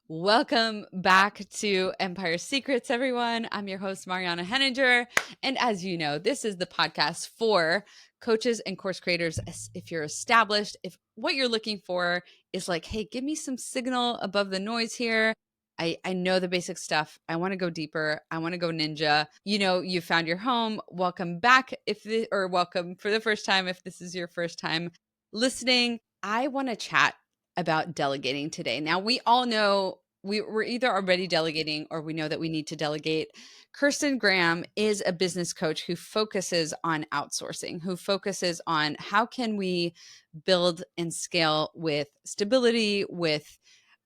Welcome back to Empire Secrets, everyone. I'm your host, Mariana Henninger. And as you know, this is the podcast for coaches and course creators. If you're established, if what you're looking for is like, hey, give me some signal above the noise here. I know the basic stuff. I want to go deeper. I want to go ninja. You know, you found your home. Welcome back or welcome for the first time if this is your first time listening. I want to chat about delegating today. Now, we all know we're either already delegating or we know that we need to delegate. Kirsten Graham is a business coach who focuses on outsourcing, who focuses on how can we build and scale with stability, with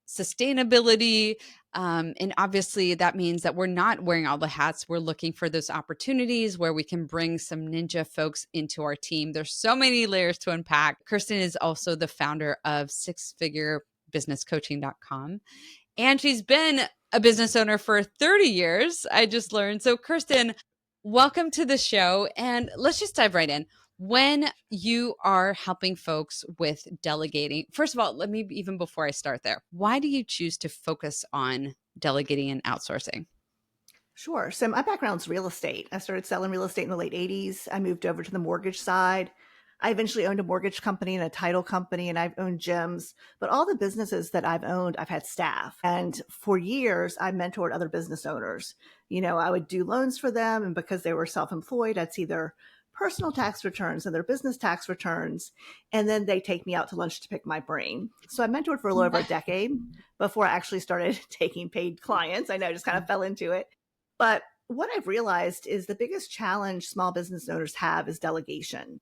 sustainability. And obviously, that means that we're not wearing all the hats. We're looking for those opportunities where we can bring some ninja folks into our team. There's so many layers to unpack. Kirsten is also the founder of sixfigurebusinesscoaching.com. And she's been a business owner for 30 years, I just learned. So, Kirsten, welcome to the show. And let's just dive right in. When you are helping folks with delegating, first of all, let me, even before I start there, why do you choose to focus on delegating and outsourcing? Sure. So my background's real estate. I started selling real estate in the late 80s. I moved over to the mortgage side. I eventually owned a mortgage company and a title company, and I've owned gyms. But all the businesses that I've owned, I've had staff. And for years, I mentored other business owners. I would do loans for them. And because they were self-employed, I'd see their personal tax returns and their business tax returns. And then they take me out to lunch to pick my brain. So I mentored for a little over a decade before I actually started taking paid clients. I know I just kind of fell into it. But what I've realized is the biggest challenge small business owners have is delegation.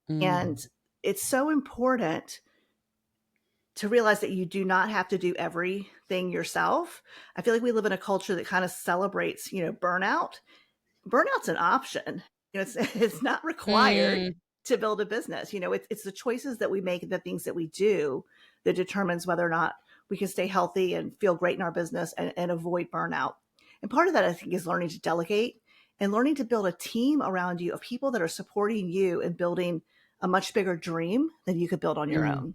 And it's so important to realize that you do not have to do everything yourself. I feel like we live in a culture that kind of celebrates, burnout. Burnout's an option. It's not required to build a business. It's the choices that we make and the things that we do that determines whether or not we can stay healthy and feel great in our business and avoid burnout. And part of that, I think, is learning to delegate and learning to build a team around you of people that are supporting you and building a much bigger dream than you could build on your own.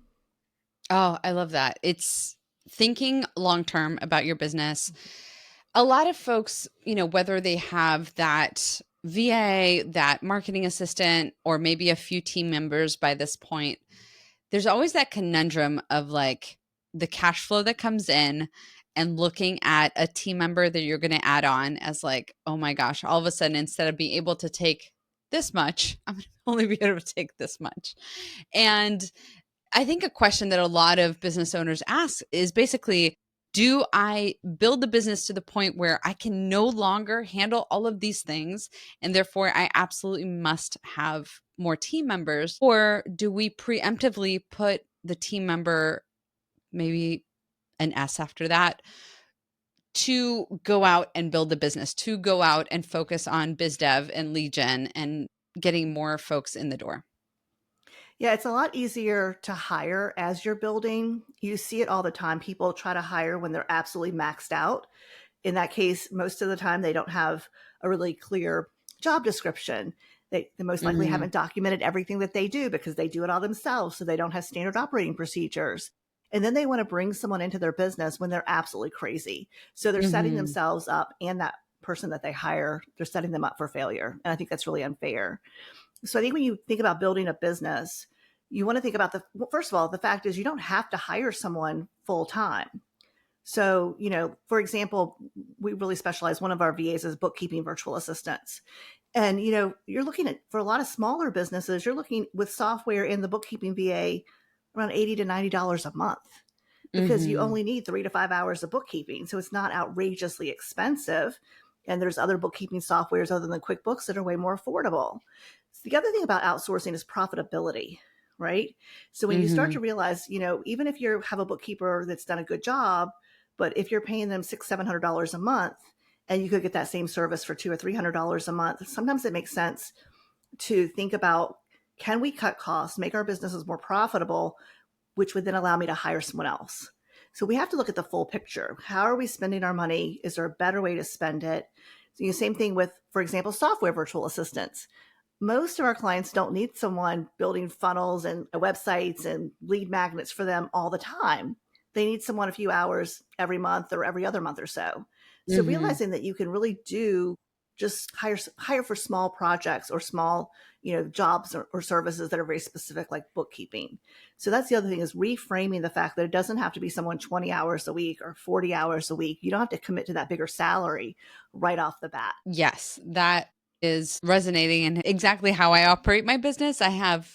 Oh, I love that. It's thinking long-term about your business. A lot of folks, whether they have that VA, that marketing assistant, or maybe a few team members by this point, there's always that conundrum of like the cash flow that comes in and looking at a team member that you're going to add on as like, oh my gosh, all of a sudden, instead of being able to take this much, I'm going to only be able to take this much. And I think a question that a lot of business owners ask is basically, do I build the business to the point where I can no longer handle all of these things and therefore I absolutely must have more team members? Or do we preemptively put the team member, maybe an S after that, to go out and build the business, to go out and focus on biz dev and lead gen and getting more folks in the door? Yeah, it's a lot easier to hire as you're building. You see it all the time. People try to hire when they're absolutely maxed out. In that case, most of the time they don't have a really clear job description. They most likely haven't documented everything that they do because they do it all themselves. So they don't have standard operating procedures. And then they want to bring someone into their business when they're absolutely crazy. So they're setting themselves up, and that person that they hire, they're setting them up for failure. And I think that's really unfair. So I think when you think about building a business, you want to think about first of all, the fact is you don't have to hire someone full time. So, for example, we really specialize, one of our VAs is bookkeeping virtual assistants. And, you're looking at, for a lot of smaller businesses, you're looking with software in the bookkeeping VA around $80 to $90 a month because you only need 3 to 5 hours of bookkeeping. So it's not outrageously expensive. And there's other bookkeeping softwares other than QuickBooks that are way more affordable. So the other thing about outsourcing is profitability, right? So when you start to realize, even if you have a bookkeeper that's done a good job, but if you're paying them $600, $700 a month, and you could get that same service for $200 or $300 a month, sometimes it makes sense to think about, can we cut costs, make our businesses more profitable, which would then allow me to hire someone else? So we have to look at the full picture. How are we spending our money? Is there a better way to spend it? So, same thing with, for example, software virtual assistants. Most of our clients don't need someone building funnels and websites and lead magnets for them all the time. they need someone a few hours every month or every other month or so. So Mhm. realizing that you can really do just hire for small projects or small, jobs or services that are very specific, like bookkeeping. So that's the other thing, is reframing the fact that it doesn't have to be someone 20 hours a week or 40 hours a week. You don't have to commit to that bigger salary right off the bat. Yes, that is resonating and exactly how I operate my business. I have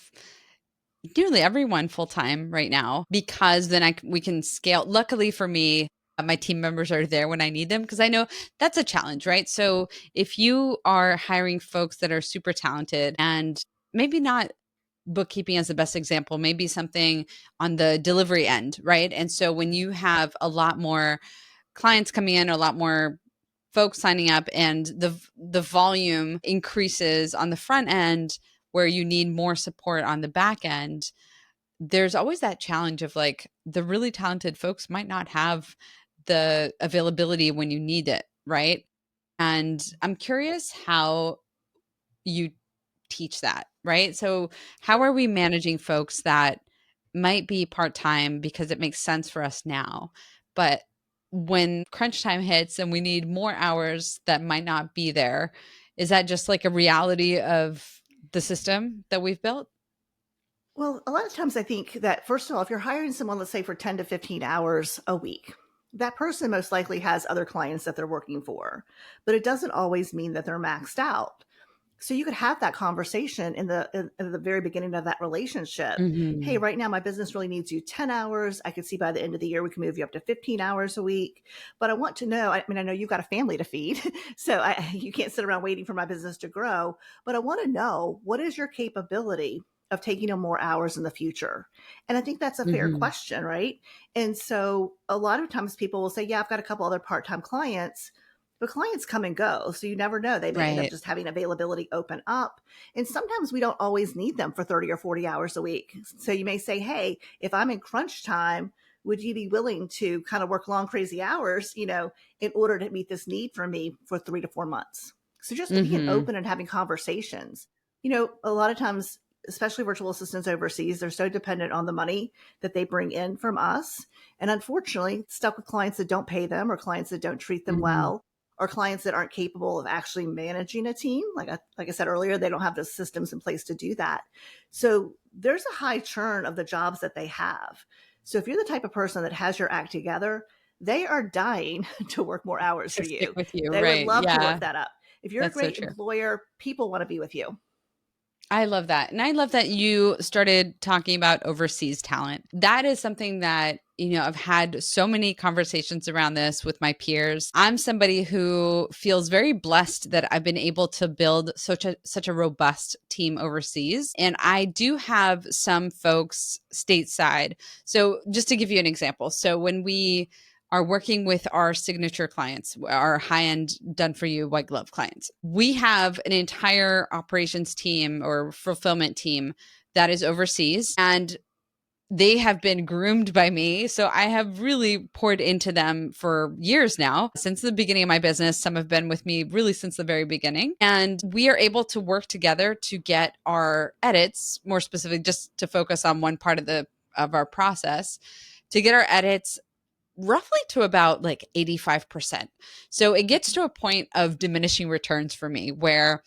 nearly everyone full time right now because then we can scale. Luckily for me, my team members are there when I need them because I know that's a challenge, right? So if you are hiring folks that are super talented and maybe not bookkeeping as the best example, maybe something on the delivery end, right? And so when you have a lot more clients coming in, a lot more folks signing up, and the volume increases on the front end where you need more support on the back end, there's always that challenge of like the really talented folks might not have the availability when you need it, right? And I'm curious how you teach that, right? So, how are we managing folks that might be part time because it makes sense for us now, but when crunch time hits and we need more hours that might not be there, is that just like a reality of the system that we've built? Well, a lot of times I think that, first of all, if you're hiring someone, let's say for 10 to 15 hours a week, that person most likely has other clients that they're working for, but it doesn't always mean that they're maxed out. So you could have that conversation in the very beginning of that relationship. Hey, Mhm. right now my business really needs you 10 hours. I could see by the end of the year we can move you up to 15 hours a week. But I want to know, I mean, I know you've got a family to feed, so you can't sit around waiting for my business to grow. But I want to know, what is your capability of taking on more hours in the future? And I think that's a fair Mhm. question, right? And so a lot of times people will say, yeah, I've got a couple other part-time clients, but clients come and go. So you never know. They may end up Right. just having availability open up. And sometimes we don't always need them for 30 or 40 hours a week. So you may say, hey, if I'm in crunch time, would you be willing to kind of work long, crazy hours, in order to meet this need for me for 3 to 4 months? So just being Mhm. open and having conversations. A lot of times, especially virtual assistants overseas, they're so dependent on the money that they bring in from us. And unfortunately, stuck with clients that don't pay them, or clients that don't treat them Mhm. well, or clients that aren't capable of actually managing a team. Like I said earlier, they don't have the systems in place to do that. So there's a high churn of the jobs that they have. So if you're the type of person that has your act together, they are dying to work more hours To for stick you. with you, They would right? love to Yeah, work that up. If you're a that's so great true. employer, people want to be with you. I love that. And I love that you started talking about overseas talent. That is something that, I've had so many conversations around this with my peers. I'm somebody who feels very blessed that I've been able to build such a robust team overseas. And I do have some folks stateside. So just to give you an example. So when we are working with our signature clients, our high end done for you white glove clients. We have an entire operations team or fulfillment team that is overseas, and they have been groomed by me. So I have really poured into them for years now, since the beginning of my business. Some have been with me really since the very beginning. And we are able to work together to get our edits, more specifically, just to focus on one part of our process, to get our edits roughly to about like 85%. So it gets to a point of diminishing returns for me where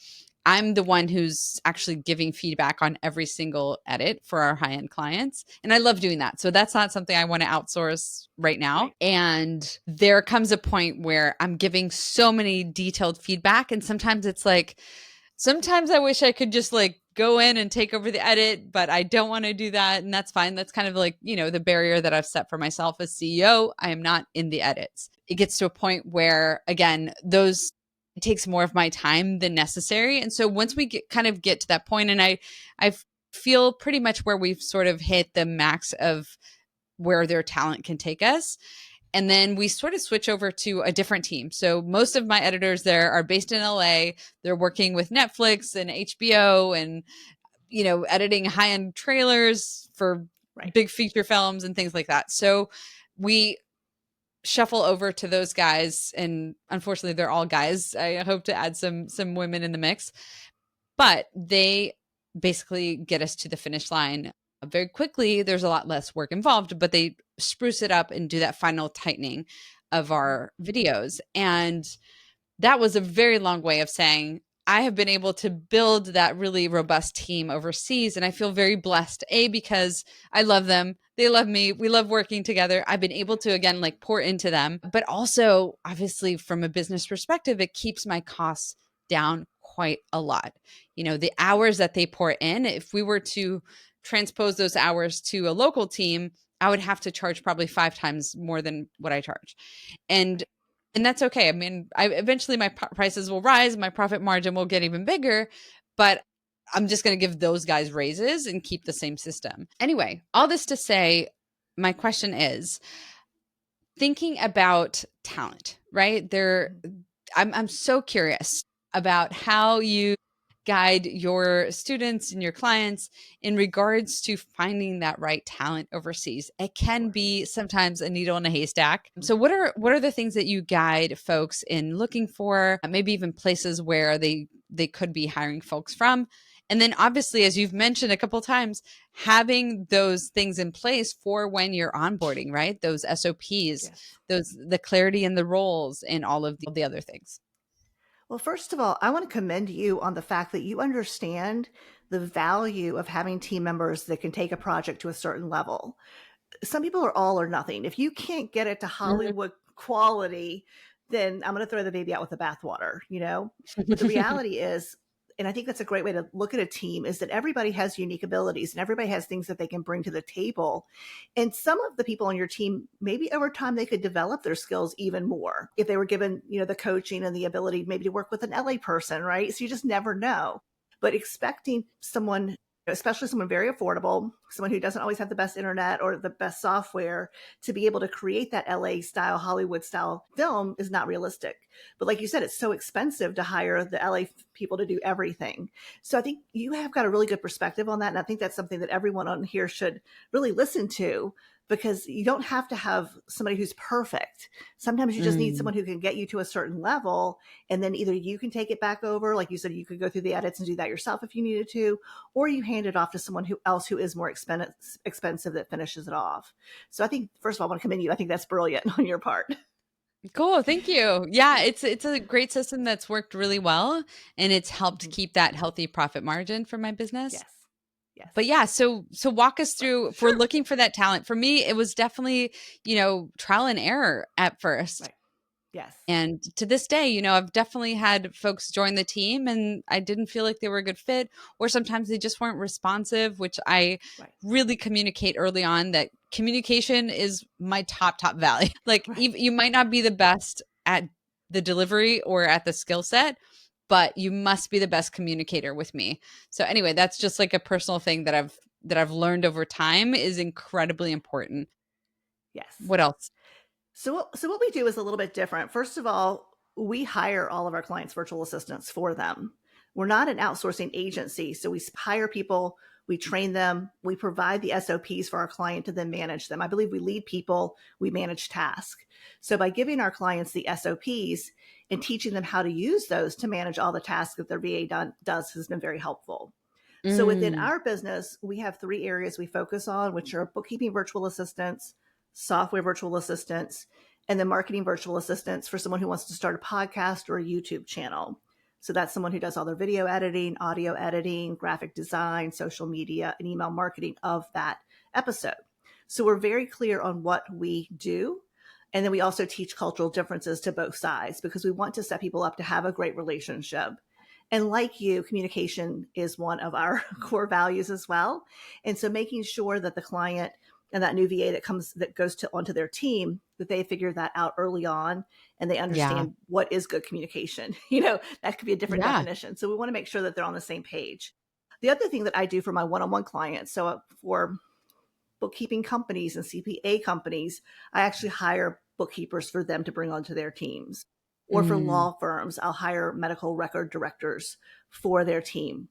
I'm the one who's actually giving feedback on every single edit for our high end clients. And I love doing that. So that's not something I want to outsource right now. Right. And there comes a point where I'm giving so many detailed feedback. And sometimes it's like, sometimes I wish I could just like go in and take over the edit, but I don't want to do that. And that's fine. That's kind of like, the barrier that I've set for myself as CEO. I am not in the edits. It gets to a point where, again, it takes more of my time than necessary. And so once we get to that point, and I feel pretty much where we've sort of hit the max of where their talent can take us, and then we sort of switch over to a different team. So most of my editors there are based in LA. They're working with Netflix and HBO and, editing high end trailers for Right. big feature films and things like that. So we shuffle over to those guys, and unfortunately they're all guys. I hope to add some women in the mix, but they basically get us to the finish line. very quickly. There's a lot less work involved, but they spruce it up and do that final tightening of our videos. And that was a very long way of saying, I have been able to build that really robust team overseas. And I feel very blessed, A, because I love them. They love me. We love working together. I've been able to, again, like pour into them. But also, obviously, from a business perspective, it keeps my costs down quite a lot. The hours that they pour in, if we were to transpose those hours to a local team, I would have to charge probably 5 times more than what I charge. And that's okay. I mean, eventually my prices will rise, my profit margin will get even bigger, but I'm just going to give those guys raises and keep the same system. Anyway, all this to say, my question is thinking about talent, right? I'm so curious about how you guide your students and your clients in regards to finding that right talent overseas. It can be sometimes a needle in a haystack. So what are the things that you guide folks in looking for, maybe even places where they could be hiring folks from? And then obviously, as you've mentioned a couple of times, having those things in place for when you're onboarding, right? Those SOPs, Yes. the clarity in the roles and all of the other things. Well, first of all, I want to commend you on the fact that you understand the value of having team members that can take a project to a certain level. Some people are all or nothing. If you can't get it to Hollywood quality, then I'm going to throw the baby out with the bathwater. But the reality is, and I think that's a great way to look at a team, is that everybody has unique abilities and everybody has things that they can bring to the table. And some of the people on your team, maybe over time, they could develop their skills even more if they were given, the coaching and the ability maybe to work with an LA person, right? So you just never know. But expecting someone, especially someone very affordable, someone who doesn't always have the best internet or the best software, to be able to create that LA style, Hollywood style film is not realistic. But like you said, it's so expensive to hire the LA people to do everything. So I think you have got a really good perspective on that. And I think that's something that everyone on here should really listen to, because you don't have to have somebody who's perfect. Sometimes you just need someone who can get you to a certain level, and then either you can take it back over, like you said, you could go through the edits and do that yourself if you needed to, or you hand it off to someone else who is more expensive that finishes it off. So I think, first of all, I want to commend you. I think that's brilliant on your part. Cool, thank you. Yeah, it's a great system that's worked really well, and it's helped Mhm. keep that healthy profit margin for my business. Yes. Yes. But yeah, so walk us Right. through, if we're Sure. looking for that talent. For me, it was definitely, trial and error at first. Right. Yes. And to this day, I've definitely had folks join the team and I didn't feel like they were a good fit, or sometimes they just weren't responsive, which I Right. really communicate early on that communication is my top value. Like Right. you might not be the best at the delivery or at the skill set, but you must be the best communicator with me. So anyway, that's just like a personal thing that I've learned over time is incredibly important. Yes. What else? So what we do is a little bit different. First of all, we hire all of our clients' virtual assistants for them. We're not an outsourcing agency, so we hire people, we train them, we provide the SOPs for our client to then manage them. I believe we lead people, we manage tasks. So by giving our clients the SOPs and teaching them how to use those to manage all the tasks that their VA does has been very helpful. So within Mm, our business, we have 3 areas we focus on, which are bookkeeping virtual assistants, software virtual assistants, and then marketing virtual assistants for someone who wants to start a podcast or a YouTube channel. So that's someone who does all their video editing, audio editing, graphic design, social media, and email marketing of that episode. So we're very clear on what we do. And then we also teach cultural differences to both sides, because we want to set people up to have a great relationship. And like you, communication is one of our core values as well. And so making sure that the client and that new VA that goes onto their team, that they figure that out early on and they yeah. understand what is good communication. That could be a different Yeah. definition. So we want to make sure that they're on the same page. The other thing that I do for my one-on-one clients, so for bookkeeping companies and CPA companies, I actually hire bookkeepers for them to bring onto their teams. Or for Mm. law firms, I'll hire medical record directors for their team.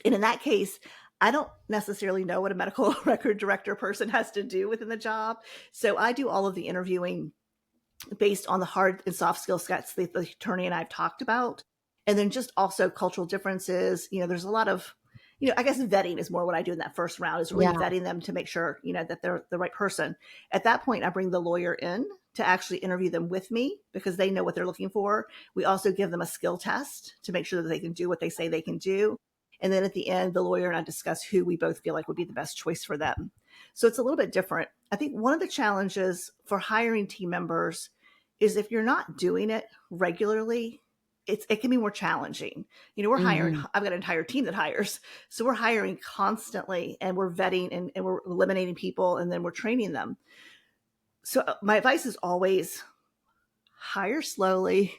And in that case, I don't necessarily know what a medical record director person has to do within the job. So I do all of the interviewing based on the hard and soft skill sets that the attorney and I've talked about. And then just also cultural differences. There's a lot of I guess vetting is more what I do in that first round, is really Yeah. vetting them to make sure, that they're the right person. At that point, I bring the lawyer in to actually interview them with me because they know what they're looking for. We also give them a skill test to make sure that they can do what they say they can do. And then at the end, the lawyer and I discuss who we both feel like would be the best choice for them. So it's a little bit different. I think one of the challenges for hiring team members is if you're not doing it regularly, it can be more challenging. We're hiring, Hmm. I've got an entire team that hires. So we're hiring constantly and we're vetting and we're eliminating people and then we're training them. So my advice is always hire slowly,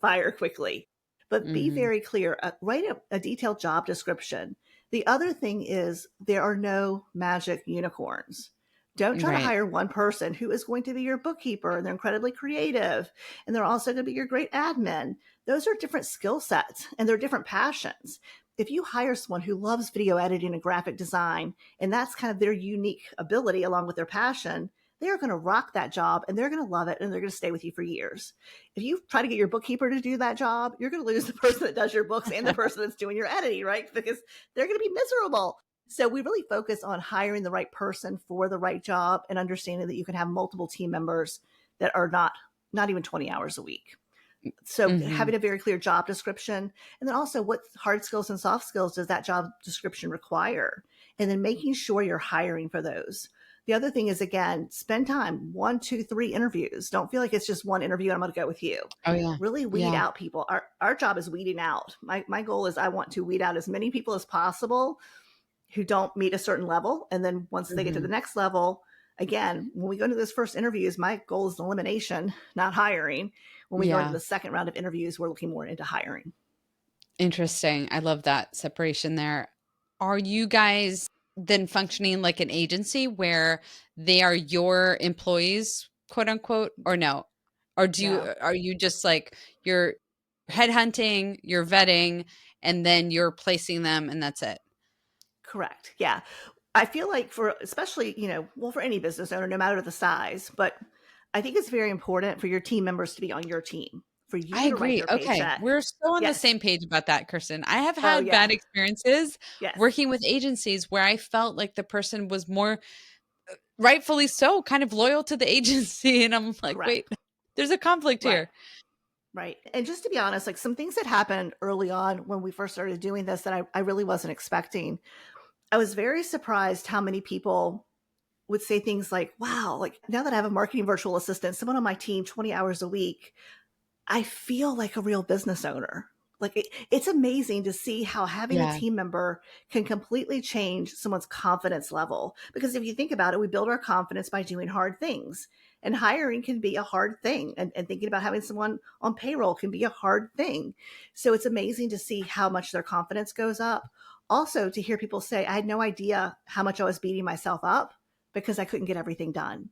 fire quickly, but be Hmm. very clear. Write a detailed job description. The other thing is there are no magic unicorns. Don't try to Right. hire one person who is going to be your bookkeeper and they're incredibly creative and they're also going to be your great admin. Those are different skill sets and they're different passions. If you hire someone who loves video editing and graphic design, and that's kind of their unique ability along with their passion, they're going to rock that job and they're going to love it and they're going to stay with you for years. If you try to get your bookkeeper to do that job, you're going to lose the person that does your books and the person that's doing your editing, right? Because they're going to be miserable. So we really focus on hiring the right person for the right job and understanding that you can have multiple team members that are not even 20 hours a week. So Hmm. having a very clear job description, and then also what hard skills and soft skills does that job description require? And then making sure you're hiring for those. The other thing is, again, spend time, 1, 2, 3 interviews. Don't feel like it's just one interview and I'm going to go with you. Oh yeah. Really weed Yeah. out people. Our job is weeding out. My goal is I want to weed out as many people as possible who don't meet a certain level. And then once they get to Hmm. the next level, again, when we go into those first interviews, my goal is elimination, not hiring. When we go into Yeah. the second round of interviews, we're looking more into hiring. Interesting. I love that separation there. Are you guys then functioning like an agency where they are your employees, quote unquote, or no? Or No, are you just like you're headhunting, you're vetting, and then you're placing them and that's it? correct. Yeah. I feel like for especially, well, for any business owner, no matter the size, but I think it's very important for your team members to be on your team, for I you to write agree. their Okay. paycheck. We're so on the Yes. same page about that, Kirsten. I have Oh, had yeah. bad experiences Yes. working with agencies where I felt like the person was more rightfully so kind of loyal to the agency. And I'm like, wait, Correct. there's a conflict Right. here. Right. And just to be honest, like some things that happened early on when we first started doing this that I really wasn't expecting. I was very surprised how many people would say things like, wow, like now that I have a marketing virtual assistant, someone on my team 20 hours a week, I feel like a real business owner. Like it's amazing to see how having a Yeah. team member can completely change someone's confidence level. Because if you think about it, we build our confidence by doing hard things. And hiring can be a hard thing. And thinking about having someone on payroll can be a hard thing. So it's amazing to see how much their confidence goes up. Also, to hear people say, I had no idea how much I was beating myself up because I couldn't get everything done.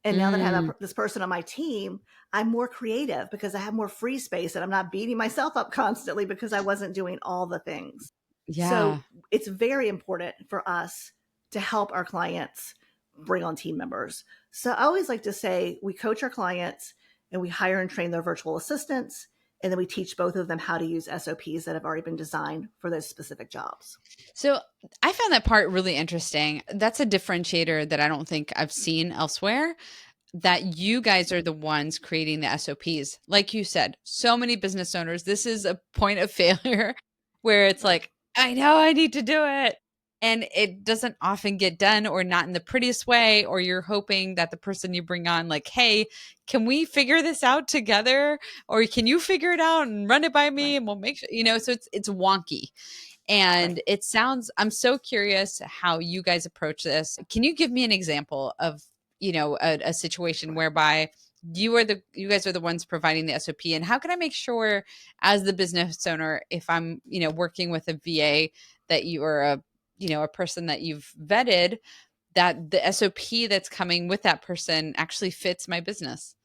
And now that I have Mm, this person on my team, I'm more creative because I have more free space and I'm not beating myself up constantly because I wasn't doing all the things. So yeah. it's very important for us to help our clients bring on team members. So I always like to say we coach our clients and we hire and train their virtual assistants. And then we teach both of them how to use SOPs that have already been designed for those specific jobs. So I found that part really interesting. That's a differentiator that I don't think I've seen elsewhere. That you guys are the ones creating the SOPs. Like you said, so many business owners, this is a point of failure where it's Right. like, I know I need to do it. And it doesn't often get done or not in the prettiest way. Or you're hoping that the person you bring on, like, hey, can we figure this out together? Or can you figure it out and run it by me Right. and we'll make sure, so it's wonky. Right. And it sounds, I'm so curious how you guys approach this. Can you give me an example of, a situation Sure. whereby you guys are the ones providing the SOP, and how can I make sure as the business owner, if I'm, working with a VA, that you are a person that you've vetted, that the SOP that's coming with that person actually fits my business?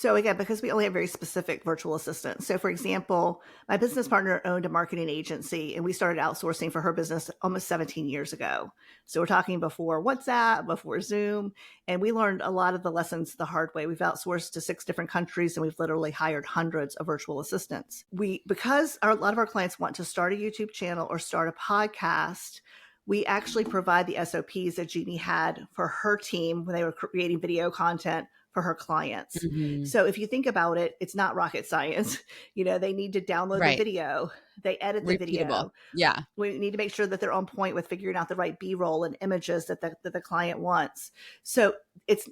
So again, because we only have very specific virtual assistants. So for example, my business partner owned a marketing agency and we started outsourcing for her business almost 17 years ago. So we're talking before WhatsApp, before Zoom, and we learned a lot of the lessons the hard way. We've outsourced to 6 different countries and we've literally hired hundreds of virtual assistants. Because a lot of our clients want to start a YouTube channel or start a podcast, we actually provide the SOPs that Jeannie had for her team when they were creating video content for her clients. Mm-hmm. So if you think about it, it's not rocket science. They need to download the video, they edit the Repeatable. video. Yeah. We need to make sure that they're on point with figuring out the right B-roll and images that the client wants. So it's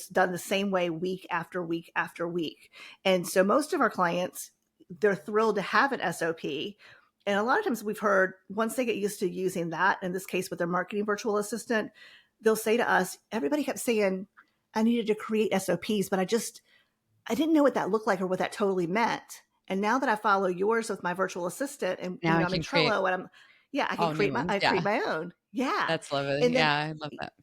done the same way week after week after week. And so most of our clients, they're thrilled to have an SOP. And a lot of times we've heard once they get used to using that, in this case with their marketing virtual assistant, they'll say to us, everybody kept saying, I needed to create SOPs, but I didn't know what that looked like or what that totally meant. And now that I follow yours with my virtual assistant and Now I I'm in can create Trello and I can create my own. Yeah. That's lovely. And then, Yeah, I love that.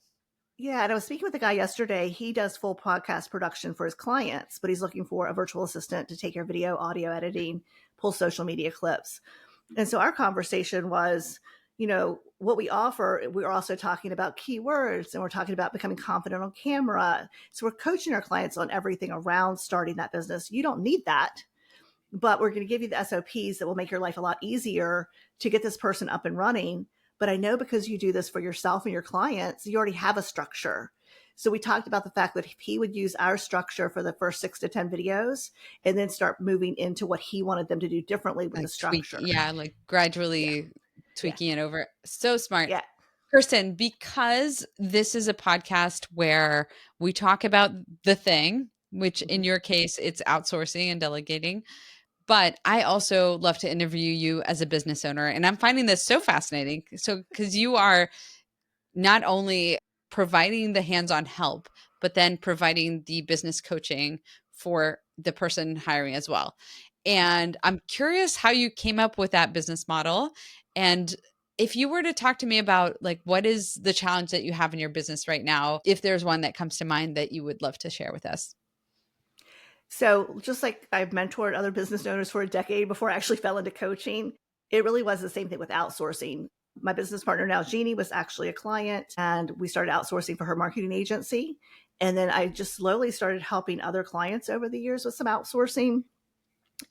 yeah. And I was speaking with a guy yesterday. He does full podcast production for his clients, but he's looking for a virtual assistant to take care of video, audio editing, pull social media clips. And so our conversation was, what we offer, we're also talking about keywords and we're talking about becoming confident on camera. So we're coaching our clients on everything around starting that business. You don't need that, but we're going to give you the SOPs that will make your life a lot easier to get this person up and running. But I know because you do this for yourself and your clients, you already have a structure. So we talked about the fact that if he would use our structure for the first 6 to 10 videos and then start moving into what he wanted them to do differently with the structure. Like gradually tweaking it over. So smart. Yeah. Kirsten, because this is a podcast where we talk about the thing, which in your case, it's outsourcing and delegating. But I also love to interview you as a business owner. And I'm finding this so fascinating. So, because you are not only providing the hands-on help, but then providing the business coaching for the person hiring as well. And I'm curious how you came up with that business model. And if you were to talk to me about like, what is the challenge that you have in your business right now, if there's one that comes to mind that you would love to share with us. So just like I've mentored other business owners for a decade before I actually fell into coaching, it really was the same thing with outsourcing. My business partner now, Jeannie, was actually a client and we started outsourcing for her marketing agency. And then I just slowly started helping other clients over the years with some outsourcing.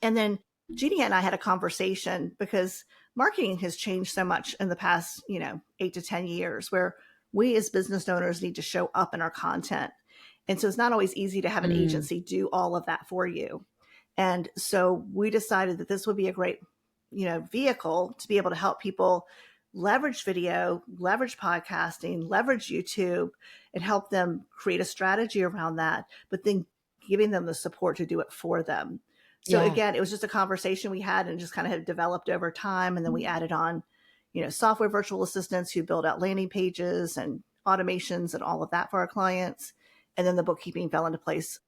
And then Jeannie and I had a conversation because marketing has changed so much in the past, 8 to 10 years, where we as business owners need to show up in our content. And so it's not always easy to have an agency do all of that for you. And so we decided that this would be a great, vehicle to be able to help people leverage video, leverage podcasting, leverage YouTube, and help them create a strategy around that, but then giving them the support to do it for them. So again, it was just a conversation we had and just kind of had developed over time. And then we added on, software virtual assistants who build out landing pages and automations and all of that for our clients. And then the bookkeeping fell into place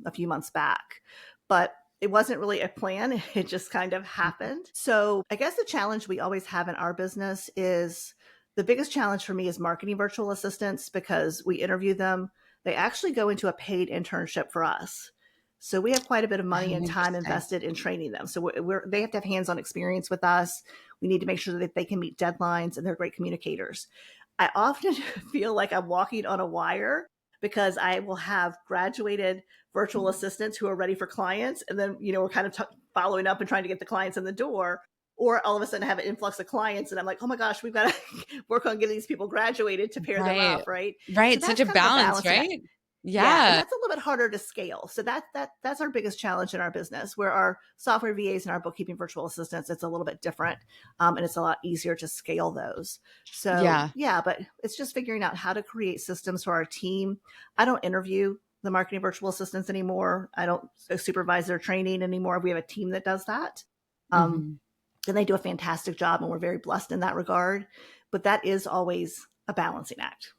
a few months back. But it wasn't really a plan. It just kind of happened. So I guess the challenge we always have in our business is the biggest challenge for me is marketing virtual assistants because we interview them. They actually go into a paid internship for us. So we have quite a bit of money and time invested in training them. So they have to have hands-on experience with us. We need to make sure that they can meet deadlines and they're great communicators. I often feel like I'm walking on a wire because I will have graduated virtual assistants who are ready for clients. And then, we're kind of following up and trying to get the clients in the door. Or all of a sudden I have an influx of clients and I'm like, oh my gosh, we've got to work on getting these people graduated to pair them up, right? Right. So such a balance, right? Yeah. And that's a little bit harder to scale. So that's our biggest challenge in our business, where our software VAs and our bookkeeping virtual assistants, it's a little bit different. And it's a lot easier to scale those. So but it's just figuring out how to create systems for our team. I don't interview the marketing virtual assistants anymore. I don't supervise their training anymore. We have a team that does that. And they do a fantastic job and we're very blessed in that regard. But that is always a balancing act.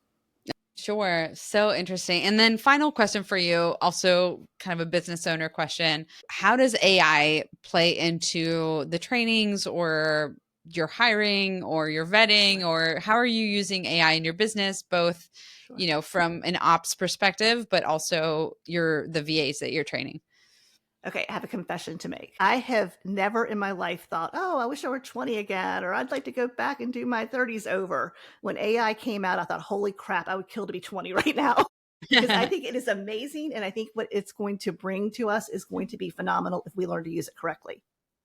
Sure. So interesting. And then final question for you, also kind of a business owner question. How does AI play into the trainings or your hiring or your vetting, or how are you using AI in your business, both Sure. from an ops perspective, but also the VAs that you're training? Okay, I have a confession to make. I have never in my life thought, oh, I wish I were 20 again, or I'd like to go back and do my 30s over. When AI came out, I thought, holy crap, I would kill to be 20 right now. Because I think it is amazing. And I think what it's going to bring to us is going to be phenomenal if we learn to use it correctly.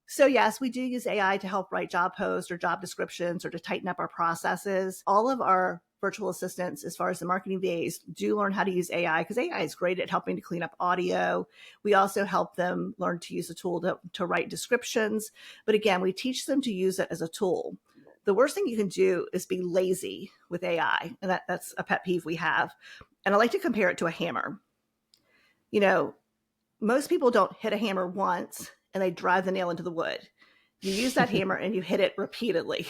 So yes, we do use AI to help write job posts or job descriptions or to tighten up our processes. All of our virtual assistants, as far as the marketing VAs, do learn how to use AI because AI is great at helping to clean up audio. We also help them learn to use a tool to write descriptions. But again, we teach them to use it as a tool. The worst thing you can do is be lazy with AI. And that's a pet peeve we have. And I like to compare it to a hammer. Most people don't hit a hammer once and they drive the nail into the wood. You use that hammer and you hit it repeatedly.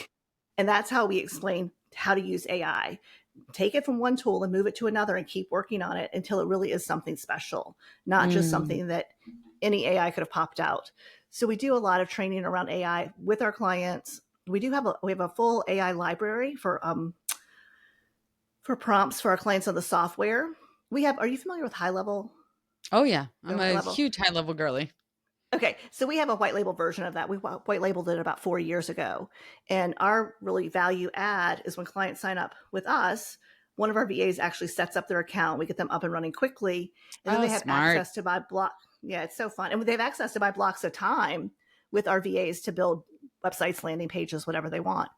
And that's how we explain how to use AI. Take it from one tool and move it to another and keep working on it until it really is something special, not just something that any AI could have popped out. So we do a lot of training around AI with our clients. We have a full AI library for prompts for our clients on the software. Are you familiar with High Level? Oh yeah. I'm a huge high level girly. Okay, so we have a white label version of that. We white labeled it about 4 years ago. And our really value add is when clients sign up with us, one of our VAs actually sets up their account. We get them up and running quickly. And then they have access to buy block. Yeah, it's so fun. And they have access to buy blocks of time with our VAs to build websites, landing pages, whatever they want.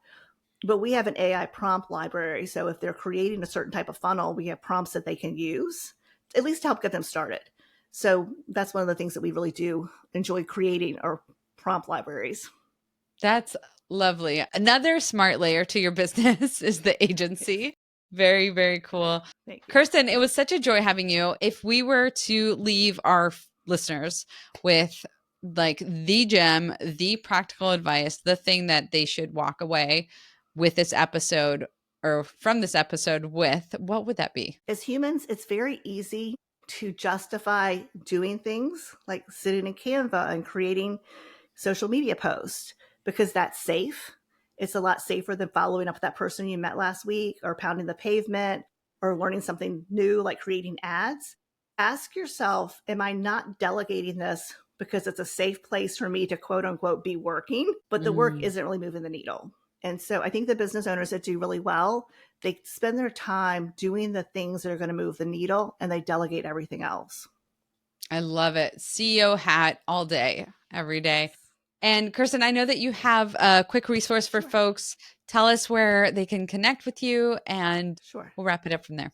But we have an AI prompt library. So if they're creating a certain type of funnel, we have prompts that they can use, at least to help get them started. So that's one of the things that we really do enjoy creating, our prompt libraries. That's lovely. Another smart layer to your business is the agency. Very, very cool. Thank you. Kirsten, it was such a joy having you. If we were to leave our listeners with like the gem, the practical advice, the thing that they should walk away with this episode or from this episode with, what would that be? As humans, it's very easy to justify doing things like sitting in Canva and creating social media posts because that's safe. It's a lot safer than following up with that person you met last week or pounding the pavement or learning something new like creating ads. Ask yourself, am I not delegating this because it's a safe place for me to quote unquote be working, but the work isn't really moving the needle? And so I think the business owners that do really well, they spend their time doing the things that are going to move the needle and they delegate everything else. I love it. CEO hat all day, every day. And Kirsten, I know that you have a quick resource for folks. Tell us where they can connect with you and we'll wrap it up from there.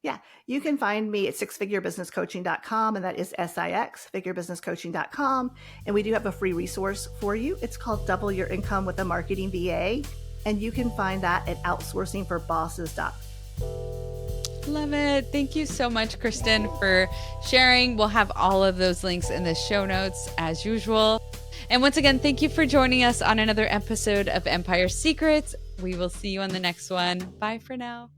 Yeah, you can find me at sixfigurebusinesscoaching.com, and that is SIX, figurebusinesscoaching.com. And we do have a free resource for you. It's called Double Your Income with a Marketing VA. And you can find that at outsourcingforbosses.com. Love it. Thank you so much, Kirsten, for sharing. We'll have all of those links in the show notes as usual. And once again, thank you for joining us on another episode of Empire Secrets. We will see you on the next one. Bye for now.